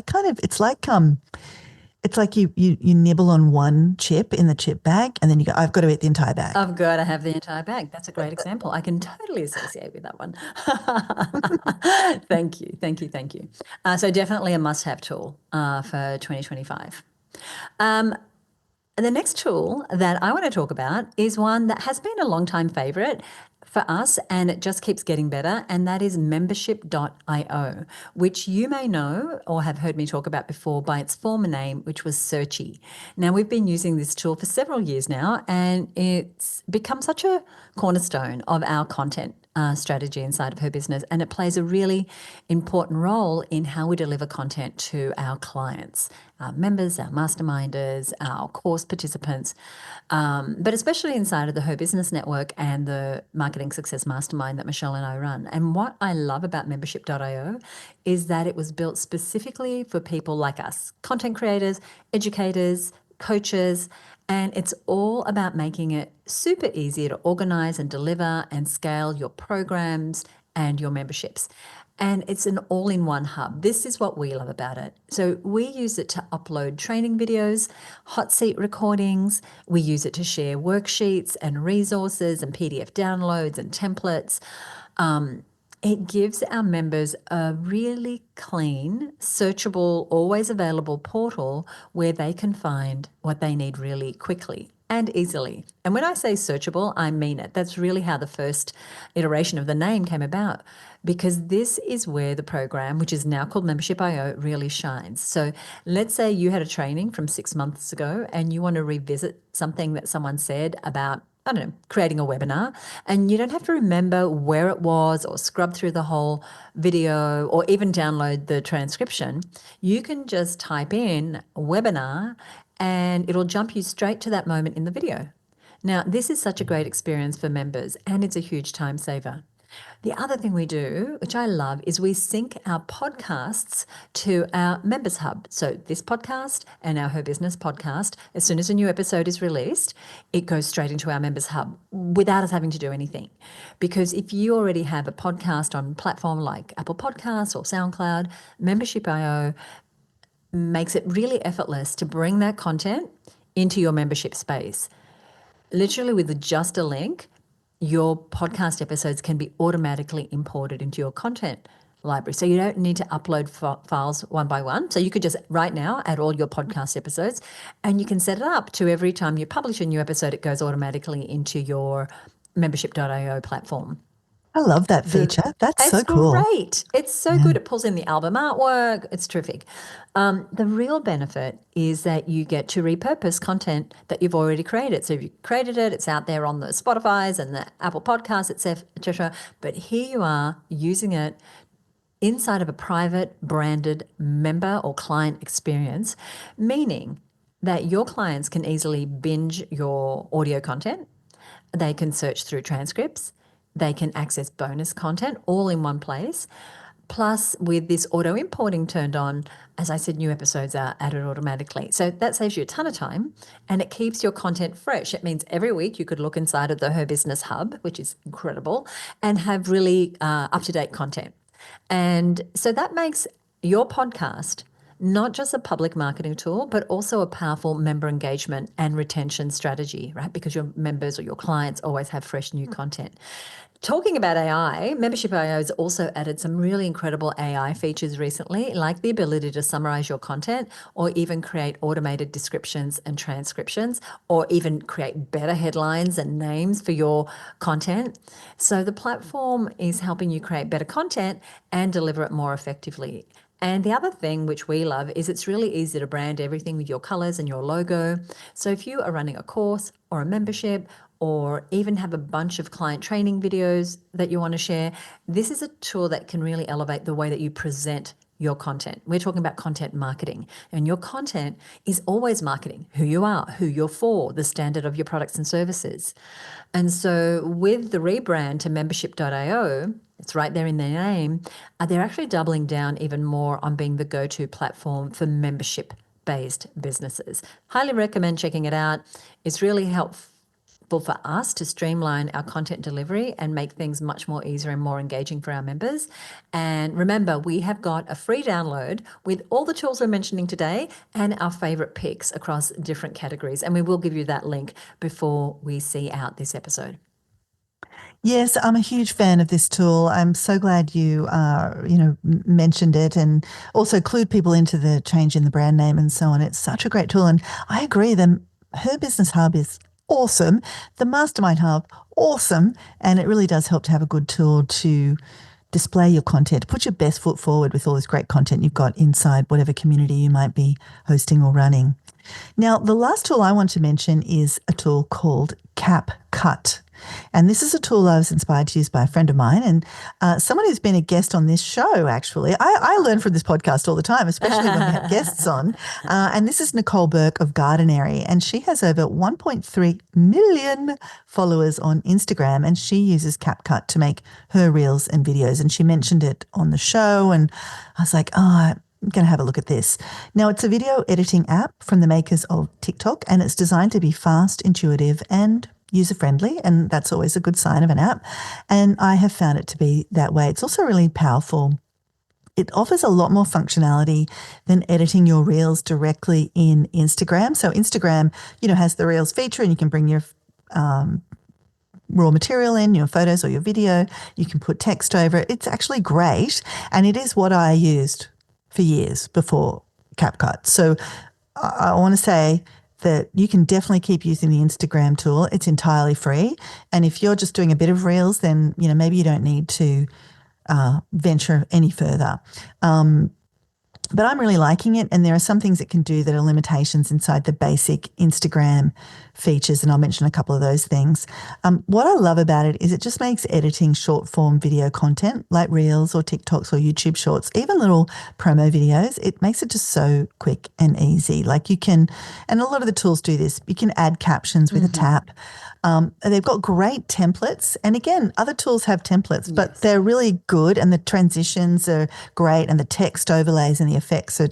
like you nibble on one chip in the chip bag and then you go, I've got to eat the entire bag. I've got to have the entire bag. That's a great example. I can totally associate with that one. Thank you. So definitely a must-have tool for 2025. The next tool that I want to talk about is one that has been a long-time favorite for us, and it just keeps getting better, and that is membership.io, which you may know or have heard me talk about before by its former name, which was Searchy. Now, we've been using this tool for several years now, and it's become such a cornerstone of our content strategy inside of her business, and it plays a really important role in how we deliver content to our clients, our members, our masterminders, our course participants, but especially inside of the Her Business Network and the Marketing Success Mastermind that Michelle and I run. And what I love about membership.io is that it was built specifically for people like us, content creators, educators, coaches, and it's all about making it super easy to organize and deliver and scale your programs and your memberships. And it's an all-in-one hub. This is what we love about it. So we use it to upload training videos, hot seat recordings. We use it to share worksheets and resources and PDF downloads and templates. It gives our members a really clean, searchable, always available portal where they can find what they need really quickly and easily. And when I say searchable, I mean it. That's really how the first iteration of the name came about, because this is where the program, which is now called Membership.io, really shines. So let's say you had a training from 6 months ago and you want to revisit something that someone said about, I don't know, creating a webinar, and you don't have to remember where it was or scrub through the whole video or even download the transcription. You can just type in webinar and it'll jump you straight to that moment in the video. Now, this is such a great experience for members, and it's a huge time saver. The other thing we do, which I love, is we sync our podcasts to our Members Hub. So this podcast and our Her Business podcast, as soon as a new episode is released, it goes straight into our Members Hub without us having to do anything. Because if you already have a podcast on a platform like Apple Podcasts or SoundCloud, Membership.io makes it really effortless to bring that content into your membership space. Literally with just a link, your podcast episodes can be automatically imported into your content library. So you don't need to upload files one by one. So you could just right now add all your podcast episodes, and you can set it up to every time you publish a new episode, it goes automatically into your membership.io platform. I love that feature. That's so cool. It's great. It's so good. It pulls in the album artwork. It's terrific. The real benefit is that you get to repurpose content that you've already created. So if you created it, it's out there on the Spotify's and the Apple Podcasts, etc. But here you are using it inside of a private branded member or client experience, meaning that your clients can easily binge your audio content. They can search through transcripts. They can access bonus content all in one place. Plus, with this auto importing turned on, as I said, new episodes are added automatically. So that saves you a ton of time, and it keeps your content fresh. It means every week you could look inside of the Her Business Hub, which is incredible, and have really up-to-date content. And so that makes your podcast not just a public marketing tool, but also a powerful member engagement and retention strategy, right? Because your members or your clients always have fresh new content. Talking about AI, Membership.io has also added some really incredible AI features recently, like the ability to summarize your content or even create automated descriptions and transcriptions, or even create better headlines and names for your content. So the platform is helping you create better content and deliver it more effectively. And the other thing which we love is it's really easy to brand everything with your colors and your logo. So if you are running a course or a membership or even have a bunch of client training videos that you want to share, this is a tool that can really elevate the way that you present your content. We're talking about content marketing, and your content is always marketing who you are, who you're for, the standard of your products and services. And so with the rebrand to membership.io, it's right there in their name, they're actually doubling down even more on being the go-to platform for membership-based businesses. Highly recommend checking it out. It's really helpful for us to streamline our content delivery and make things much more easier and more engaging for our members. And remember, we have got a free download with all the tools we're mentioning today and our favorite picks across different categories. And we will give you that link before we see out this episode. Yes, I'm a huge fan of this tool. I'm so glad you, mentioned it and also clued people into the change in the brand name and so on. It's such a great tool. And I agree, her business hub is awesome. The Mastermind Hub, awesome. And it really does help to have a good tool to display your content, put your best foot forward with all this great content you've got inside whatever community you might be hosting or running. Now, the last tool I want to mention is a tool called CapCut. And this is a tool I was inspired to use by a friend of mine and someone who's been a guest on this show, actually. I learn from this podcast all the time, especially when we have guests on. And this is Nicole Burke of Gardenary. And she has over 1.3 million followers on Instagram. And she uses CapCut to make her reels and videos. And she mentioned it on the show. And I was like, I'm going to have a look at this. Now, it's a video editing app from the makers of TikTok. And it's designed to be fast, intuitive, and user-friendly, and that's always a good sign of an app. And I have found it to be that way. It's also really powerful. It offers a lot more functionality than editing your reels directly in Instagram. So Instagram, has the reels feature, and you can bring your raw material in, your photos or your video. You can put text over it. It's actually great, and it is what I used for years before CapCut. So I want to say that you can definitely keep using the Instagram tool. It's entirely free. And if you're just doing a bit of reels, then, maybe you don't need to venture any further. But I'm really liking it. And there are some things it can do that are limitations inside the basic Instagram features. And I'll mention a couple of those things. What I love about it is it just makes editing short form video content like Reels or TikToks or YouTube Shorts, even little promo videos. It makes it just so quick and easy. Like you can, and a lot of the tools do this, you can add captions with a tap. They've got great templates. And again, other tools have templates, but they're really good and the transitions are great and the text overlays and the effects are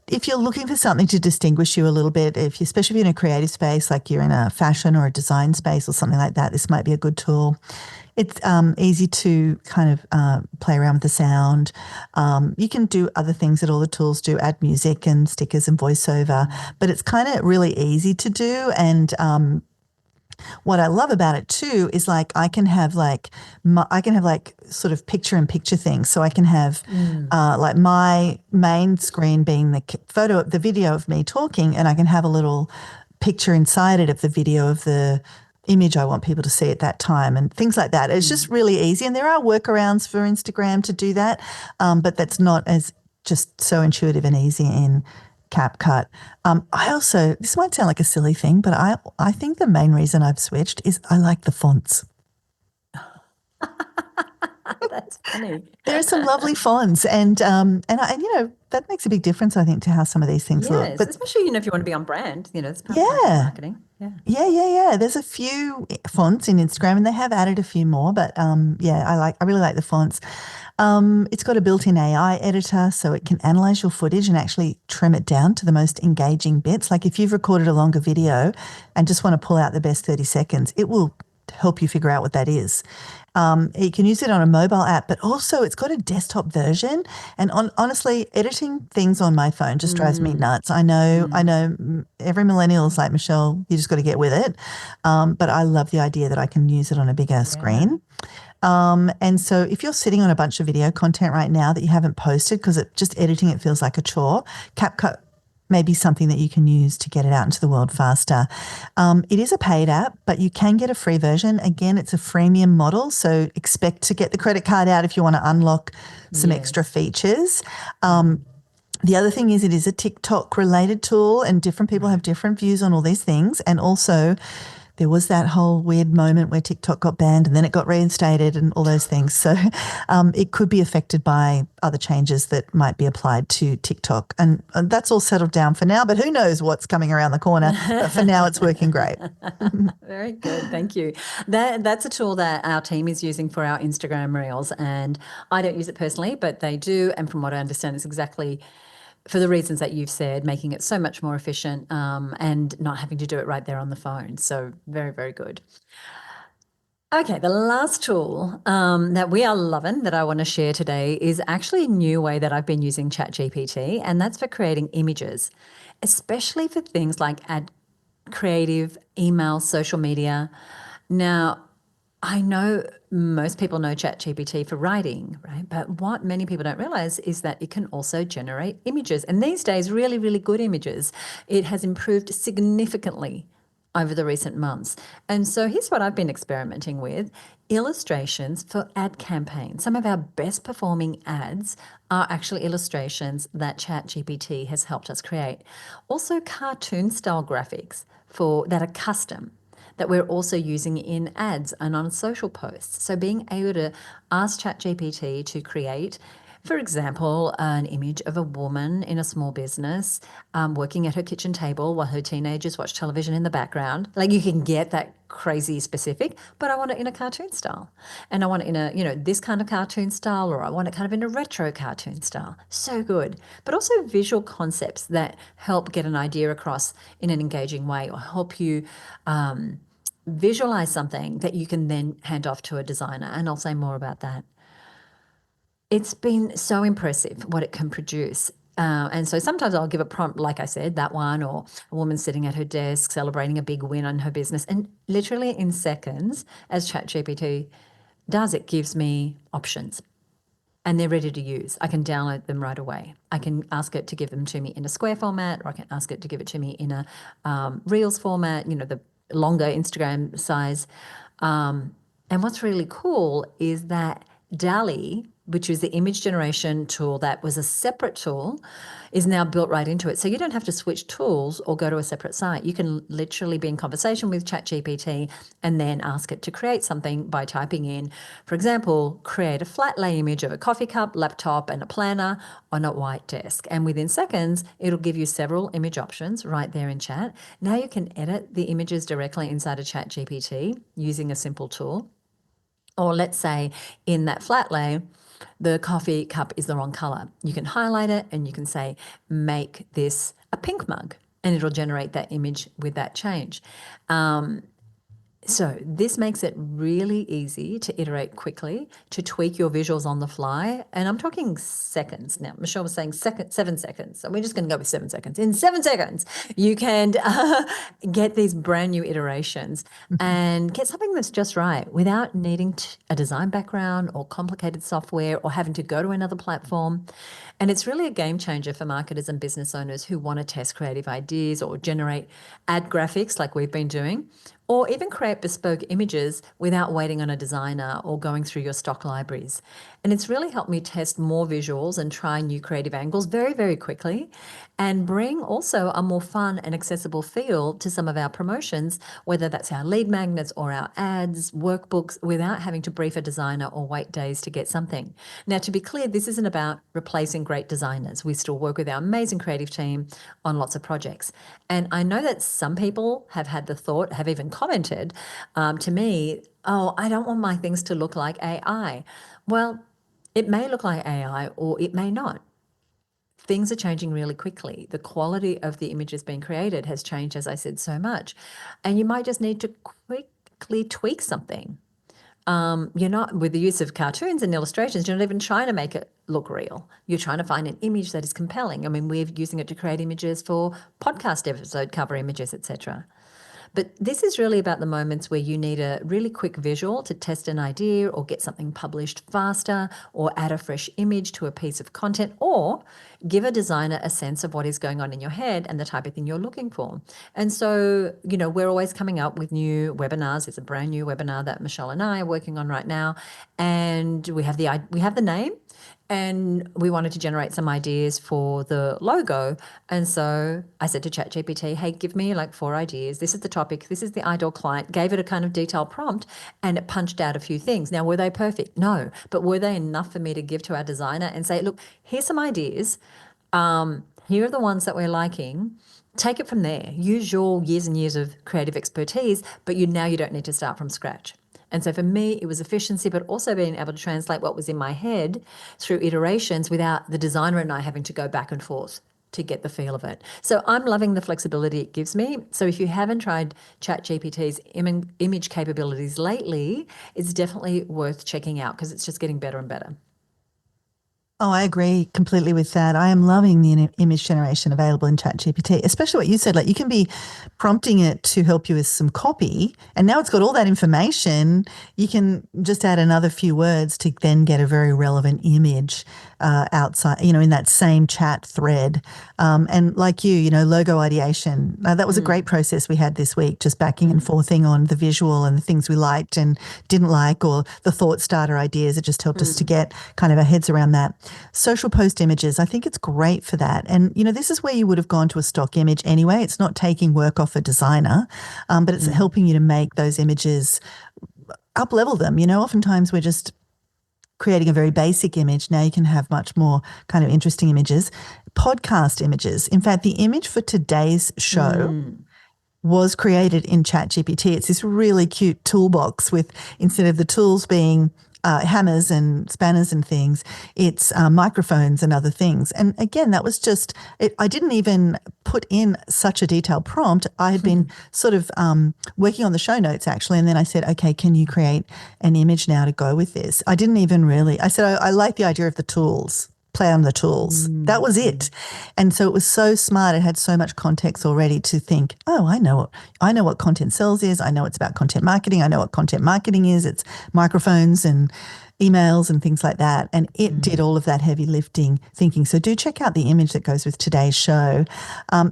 if you're looking for something to distinguish you a little bit, especially if you're in a creative space, like you're in a fashion or a design space or something like that, this might be a good tool. It's easy to kind of play around with the sound. You can do other things that all the tools do, add music and stickers and voiceover, but it's kind of really easy to do. And what I love about it too is like I can have sort of picture in picture things. So I can have like my main screen being the video of me talking, and I can have a little picture inside it of the video of the image I want people to see at that time and things like that. It's just really easy. And there are workarounds for Instagram to do that, but that's not as just so intuitive and easy in CapCut. This might sound like a silly thing, but I think the main reason I've switched is I like the fonts. That's funny. There are some lovely fonts, and that makes a big difference, I think, to how some of these things look. But especially if you want to be on brand, it's part of marketing. Yeah. There's a few fonts in Instagram, and they have added a few more. But I really like the fonts. It's got a built-in AI editor, so it can analyze your footage and actually trim it down to the most engaging bits. Like if you've recorded a longer video and just want to pull out the best 30 seconds, it will help you figure out what that is. You can use it on a mobile app, but also it's got a desktop version. And honestly, editing things on my phone just drives me nuts. I know every millennial is like, Michelle, you just got to get with it. But I love the idea that I can use it on a bigger screen. And so if you're sitting on a bunch of video content right now that you haven't posted because just editing it feels like a chore, CapCut may be something that you can use to get it out into the world faster. It is a paid app, but you can get a free version. Again, it's a freemium model, so expect to get the credit card out if you want to unlock some extra features. The other thing is it is a TikTok related tool, and different people have different views on all these things. And also there was that whole weird moment where TikTok got banned and then it got reinstated and all those things. So it could be affected by other changes that might be applied to TikTok. And that's all settled down for now, but who knows what's coming around the corner. But for now, it's working great. Very good. Thank you. That's a tool that our team is using for our Instagram Reels. And I don't use it personally, but they do. And from what I understand, it's exactly for the reasons that you've said, making it so much more efficient and not having to do it right there on the phone. So very, very good. Okay, the last tool that we are loving that I want to share today is actually a new way that I've been using ChatGPT, and that's for creating images, especially for things like ad creative, email, social media. Now, I know most people know ChatGPT for writing, right? But what many people don't realize is that it can also generate images. And these days, really, really good images. It has improved significantly over the recent months. And so here's what I've been experimenting with: illustrations for ad campaigns. Some of our best performing ads are actually illustrations that ChatGPT has helped us create. Also cartoon style graphics that are custom, that we're also using in ads and on social posts. So being able to ask ChatGPT to create, for example, an image of a woman in a small business working at her kitchen table while her teenagers watch television in the background. Like, you can get that crazy specific, but I want it in a cartoon style. And I want it in a, this kind of cartoon style, or I want it kind of in a retro cartoon style. So good. But also visual concepts that help get an idea across in an engaging way, or help you visualize something that you can then hand off to a designer. And I'll say more about that. It's been so impressive what it can produce. And so sometimes I'll give a prompt, like I said, that one, or a woman sitting at her desk celebrating a big win on her business. And literally in seconds, as ChatGPT does, it gives me options. And they're ready to use. I can download them right away. I can ask it to give them to me in a square format, or I can ask it to give it to me in a Reels format, the longer Instagram size. And what's really cool is that DALL-E, which is the image generation tool that was a separate tool, is now built right into it. So you don't have to switch tools or go to a separate site. You can literally be in conversation with ChatGPT and then ask it to create something by typing in, for example, create a flat lay image of a coffee cup, laptop, and a planner on a white desk. And within seconds, it'll give you several image options right there in chat. Now you can edit the images directly inside of ChatGPT using a simple tool. Or let's say in that flat lay, the coffee cup is the wrong color. You can highlight it and you can say, make this a pink mug, and it'll generate that image with that change. So this makes it really easy to iterate quickly, to tweak your visuals on the fly. And I'm talking seconds now. Michelle was saying 7 seconds. So we're just going to go with 7 seconds. In 7 seconds, you can get these brand new iterations and get something that's just right without needing a design background or complicated software or having to go to another platform. And it's really a game changer for marketers and business owners who want to test creative ideas or generate ad graphics like we've been doing, or even create bespoke images without waiting on a designer or going through your stock libraries. And it's really helped me test more visuals and try new creative angles very, very quickly, and bring also a more fun and accessible feel to some of our promotions, whether that's our lead magnets or our ads, workbooks, without having to brief a designer or wait days to get something. Now, to be clear, this isn't about replacing great designers. We still work with our amazing creative team on lots of projects. And I know that some people have had the thought, have even commented to me, oh, I don't want my things to look like AI. Well, it may look like AI or it may not. Things are changing really quickly. The quality of the images being created has changed, as I said, so much. And you might just need to drastically tweak something. You're not, with the use of cartoons and illustrations, you're not even trying to make it look real. You're trying to find an image that is compelling. I mean, we're using it to create images for podcast episode cover images, etc. But this is really about the moments where you need a really quick visual to test an idea or get something published faster or add a fresh image to a piece of content or give a designer a sense of what is going on in your head and the type of thing you're looking for. And so, we're always coming up with new webinars. It's a brand new webinar that Michelle and I are working on right now. And we have the name. And we wanted to generate some ideas for the logo. And so I said to ChatGPT, hey, give me like 4 ideas. This is the topic. This is the ideal client. Gave it a kind of detailed prompt and it punched out a few things. Now, were they perfect? No. But were they enough for me to give to our designer and say, look, here's some ideas. Here are the ones that we're liking. Take it from there. Use your years and years of creative expertise, but now you don't need to start from scratch. And so for me, it was efficiency, but also being able to translate what was in my head through iterations without the designer and I having to go back and forth to get the feel of it. So I'm loving the flexibility it gives me. So if you haven't tried ChatGPT's image capabilities lately, it's definitely worth checking out because it's just getting better and better. Oh, I agree completely with that. I am loving the image generation available in ChatGPT, especially what you said. Like you can be prompting it to help you with some copy, and now it's got all that information. You can just add another few words to then get a very relevant image outside, in that same chat thread. And like logo ideation. That was a great process we had this week, just backing and forthing on the visual and the things we liked and didn't like, or the thought starter ideas. It just helped us to get kind of our heads around that. Social post images, I think it's great for that. And, this is where you would have gone to a stock image anyway. It's not taking work off a designer, but it's helping you to make those images, up-level them. Oftentimes we're just creating a very basic image. Now you can have much more kind of interesting images. Podcast images. In fact, the image for today's show was created in ChatGPT. It's this really cute toolbox with, instead of the tools being hammers and spanners and things, it's microphones and other things. And again, that was just, I didn't even put in such a detailed prompt. I had been sort of working on the show notes actually. And then I said, okay, can you create an image now to go with this? I didn't even really, I said, I like the idea of the tools. Play on the tools. That was it. And so it was so smart. It had so much context already to think, oh, I know what content sells is. I know it's about content marketing. I know what content marketing is. It's microphones and emails and things like that. And it did all of that heavy lifting thinking. So do check out the image that goes with today's show.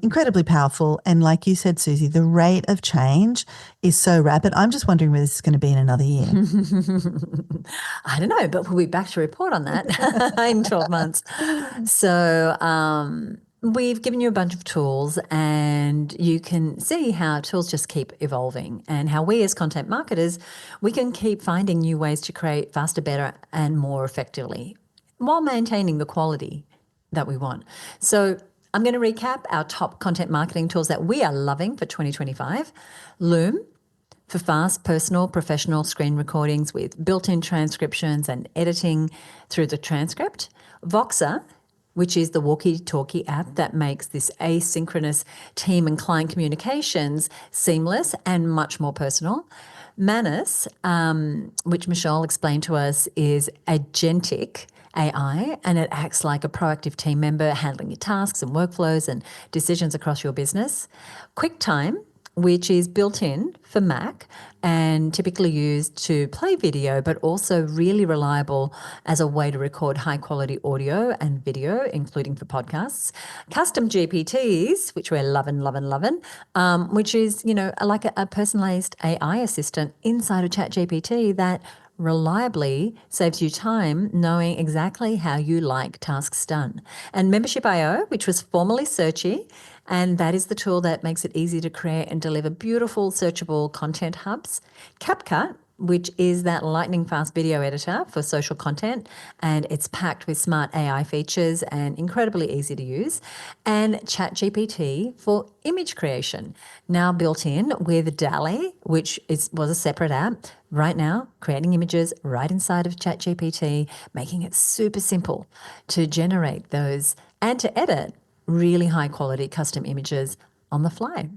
Incredibly powerful. And like you said, Suzi, the rate of change is so rapid. I'm just wondering where this is going to be in another year. I don't know, but we'll be back to report on that in 12 months. So we've given you a bunch of tools and you can see how tools just keep evolving and how we as content marketers, we can keep finding new ways to create faster, better and more effectively while maintaining the quality that we want. So I'm going to recap our top content marketing tools that we are loving for 2025. Loom, for fast, personal, professional screen recordings with built-in transcriptions and editing through the transcript. Voxer, which is the walkie-talkie app that makes this asynchronous team and client communications seamless and much more personal. Manus, which Michelle explained to us, is agentic AI, and it acts like a proactive team member handling your tasks and workflows and decisions across your business. QuickTime, which is built in for Mac and typically used to play video, but also really reliable as a way to record high-quality audio and video, including for podcasts. Custom GPTs, which we're loving, which is, like a personalized AI assistant inside of ChatGPT that reliably saves you time knowing exactly how you like tasks done. And Membership.io, which was formerly Searchy, and that is the tool that makes it easy to create and deliver beautiful searchable content hubs. CapCut, which is that lightning fast video editor for social content, and it's packed with smart AI features and incredibly easy to use. And ChatGPT for image creation, now built in with DALL-E, which was a separate app. Right now, creating images right inside of ChatGPT, making it super simple to generate those and to edit really high quality custom images on the fly.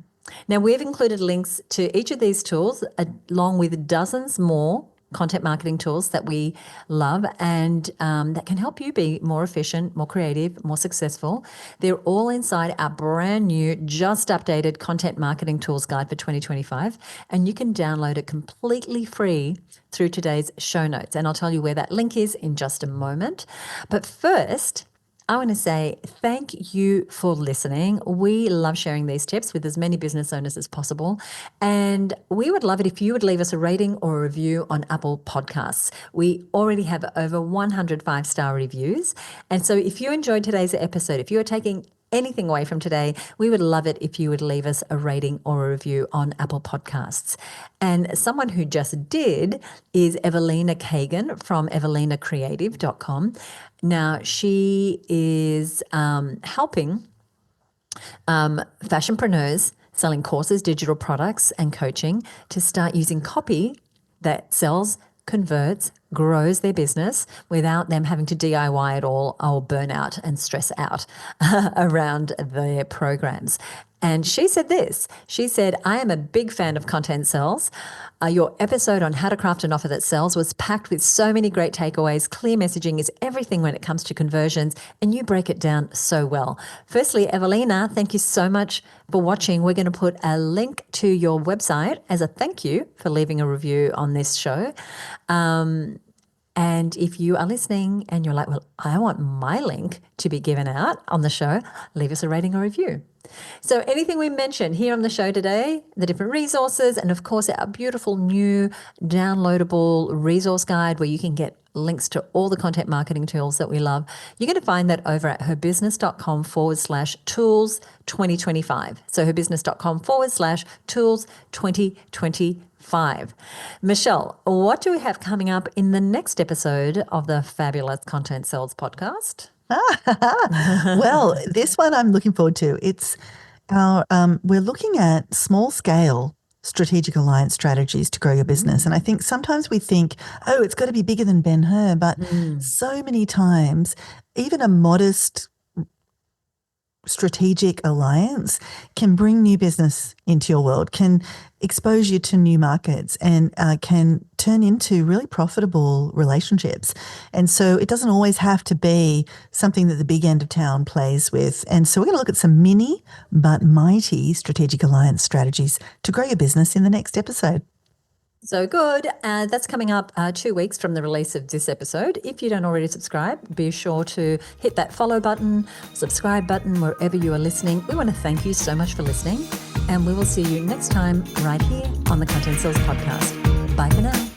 Now, we've included links to each of these tools along with dozens more content marketing tools that we love and that can help you be more efficient, more creative, more successful. They're all inside our brand new, just updated content marketing tools guide for 2025. And you can download it completely free through today's show notes. And I'll tell you where that link is in just a moment. But first, I want to say thank you for listening. We love sharing these tips with as many business owners as possible. And we would love it if you would leave us a rating or a review on Apple Podcasts. We already have over 100 5-star reviews. And so if you enjoyed today's episode, if you are taking anything away from today, we would love it if you would leave us a rating or a review on Apple Podcasts. And someone who just did is Evelina Kagan from evelinacreative.com. Now, she is helping fashionpreneurs selling courses, digital products, and coaching to start using copy that sells, converts, grows their business without them having to DIY it all or burn out and stress out around their programs. And she said this. She said, I am a big fan of Content Sells. Your episode on how to craft an offer that sells was packed with so many great takeaways. Clear messaging is everything when it comes to conversions, and you break it down so well. Firstly, Evelina, thank you so much for watching. We're going to put a link to your website as a thank you for leaving a review on this show. And if you are listening and you're like, well, I want my link to be given out on the show, leave us a rating or review. So anything we mentioned here on the show today, the different resources, and of course our beautiful new downloadable resource guide where you can get links to all the content marketing tools that we love, you're going to find that over at herbusiness.com/tools 2025. So herbusiness.com/tools 2025. Michelle, what do we have coming up in the next episode of the Fabulous Content Sells podcast? Well, this one I'm looking forward to. It's our we're looking at small scale strategic alliance strategies to grow your business. And I think sometimes we think, oh, it's got to be bigger than Ben-Hur, but so many times even a modest strategic alliance can bring new business into your world, can expose you to new markets, and can turn into really profitable relationships. And so it doesn't always have to be something that the big end of town plays with. And so we're going to look at some mini but mighty strategic alliance strategies to grow your business in the next episode. So good. That's coming up 2 weeks from the release of this episode. If you don't already subscribe, be sure to hit that follow button, subscribe button wherever you are listening. We want to thank you so much for listening, and we will see you next time right here on the Content Sells podcast. Bye for now.